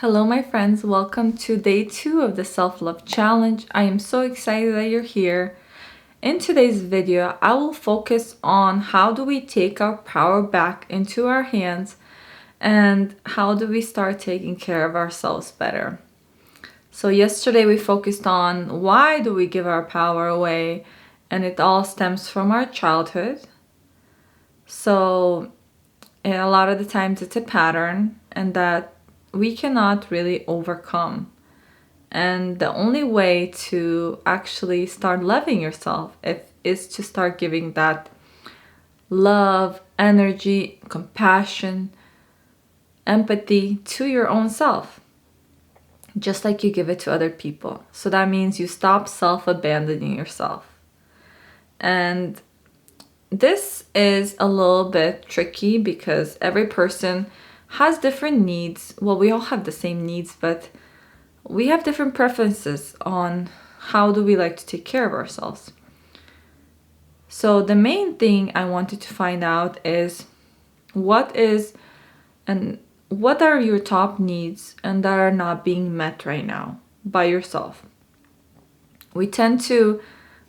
Hello, my friends. Welcome to day 2 of the self-love challenge. I am so excited that you're here. In today's video, I will focus on how do we take our power back into our hands and how do we start taking care of ourselves better. So yesterday we focused on why do we give our power away, and it all stems from our childhood. So a lot of the times it's a pattern and that we cannot really overcome. And the only way to actually start loving yourself is to start giving that love, energy, compassion, empathy to your own self, just like you give it to other people. So that means you stop self-abandoning yourself. And this is a little bit tricky because every person has different needs. Well, we all have the same needs, but we have different preferences on how do we like to take care of ourselves. So the main thing I wanted to find out is what are your top needs and that are not being met right now by yourself. We tend to,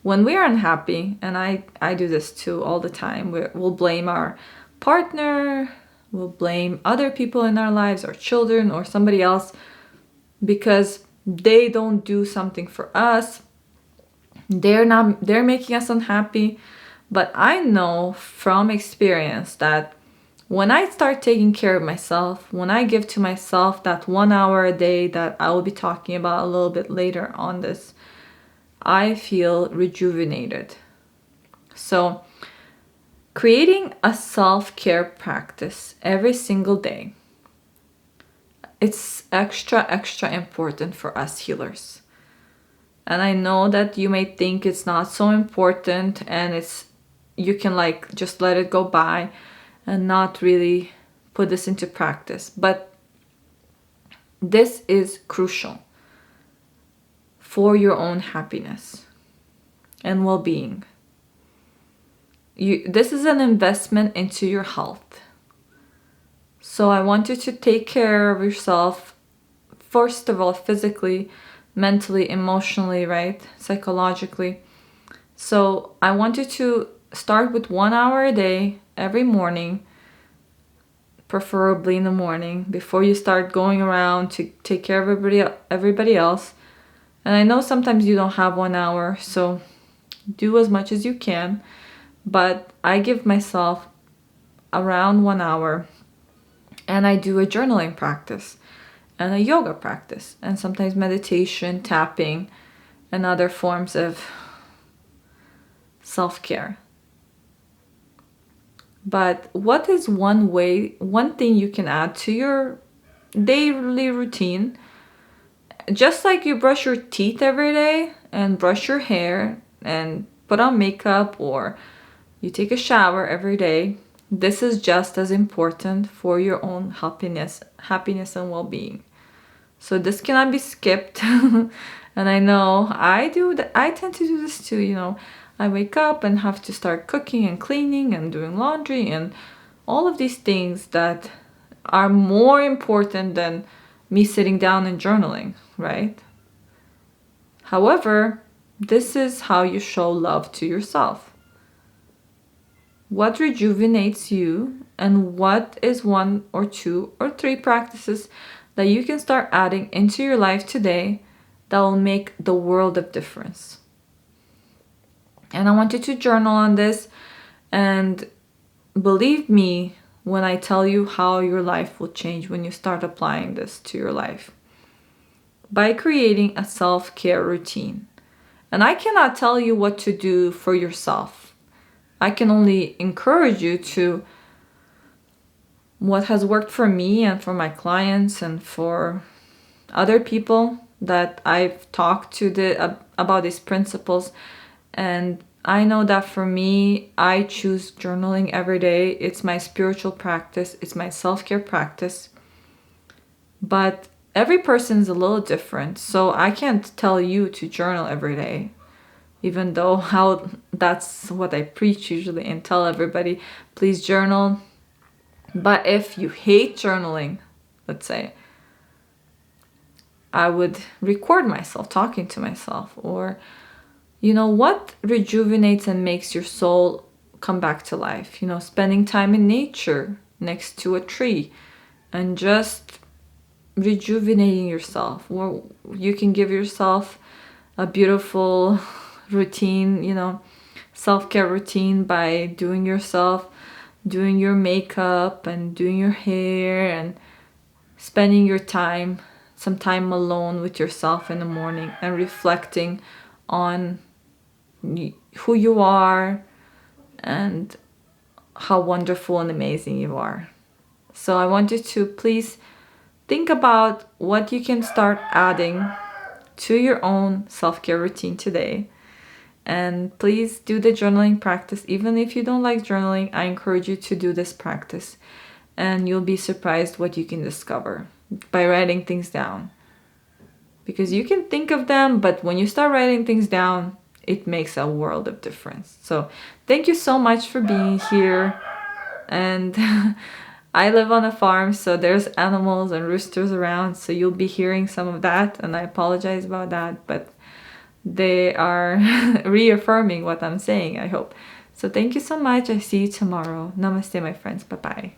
when we are unhappy, and I do this too all the time, we'll blame our partner, we'll blame other people in our lives, our children or somebody else, because they don't do something for us. They're making us unhappy. But I know from experience that when I start taking care of myself, when I give to myself that 1 hour a day that I will be talking about a little bit later on this, I feel rejuvenated. So creating a self-care practice every single day, it's extra important for us healers. And I know that you may think it's not so important and you can just let it go by and not really put this into practice. But this is crucial for your own happiness and well-being. This is an investment into your health. So I want you to take care of yourself, first of all, physically, mentally, emotionally, right? Psychologically. So I want you to start with 1 hour a day every morning, preferably in the morning, before you start going around to take care of everybody else. And I know sometimes you don't have 1 hour, so do as much as you can. But I give myself around 1 hour, and I do a journaling practice and a yoga practice and sometimes meditation, tapping, and other forms of self-care. But what is one thing you can add to your daily routine? Just like you brush your teeth every day and brush your hair and put on makeup, or you take a shower every day, this is just as important for your own happiness and well-being. So this cannot be skipped. And I know I tend to do this too, I wake up and have to start cooking and cleaning and doing laundry and all of these things that are more important than me sitting down and journaling, right? However, this is how you show love to yourself. What rejuvenates you, and what is 1 or 2 or 3 practices that you can start adding into your life today that will make the world of difference. And I want you to journal on this, and believe me when I tell you how your life will change when you start applying this to your life. By creating a self-care routine. And I cannot tell you what to do for yourself. I can only encourage you to what has worked for me and for my clients and for other people that I've talked to about these principles. And I know that for me, I choose journaling every day. It's my spiritual practice. It's my self-care practice. But every person is a little different. So I can't tell you to journal every day, even though that's what I preach usually and tell everybody, please journal. But if you hate journaling, let's say, I would record myself talking to myself. Or, what rejuvenates and makes your soul come back to life? Spending time in nature next to a tree and just rejuvenating yourself. Or you can give yourself a beautiful routine, self-care routine by doing your makeup and doing your hair and spending some time alone with yourself in the morning and reflecting on who you are and how wonderful and amazing you are. So I want you to please think about what you can start adding to your own self-care routine today. And please do the journaling practice. Even if you don't like journaling, I encourage you to do this practice. And you'll be surprised what you can discover by writing things down. Because you can think of them, but when you start writing things down, it makes a world of difference. So thank you so much for being here. And I live on a farm, so there's animals and roosters around, so you'll be hearing some of that, and I apologize about that, but they are reaffirming what I'm saying, I hope. So thank you so much. I see you tomorrow. Namaste, my friends. Bye-bye.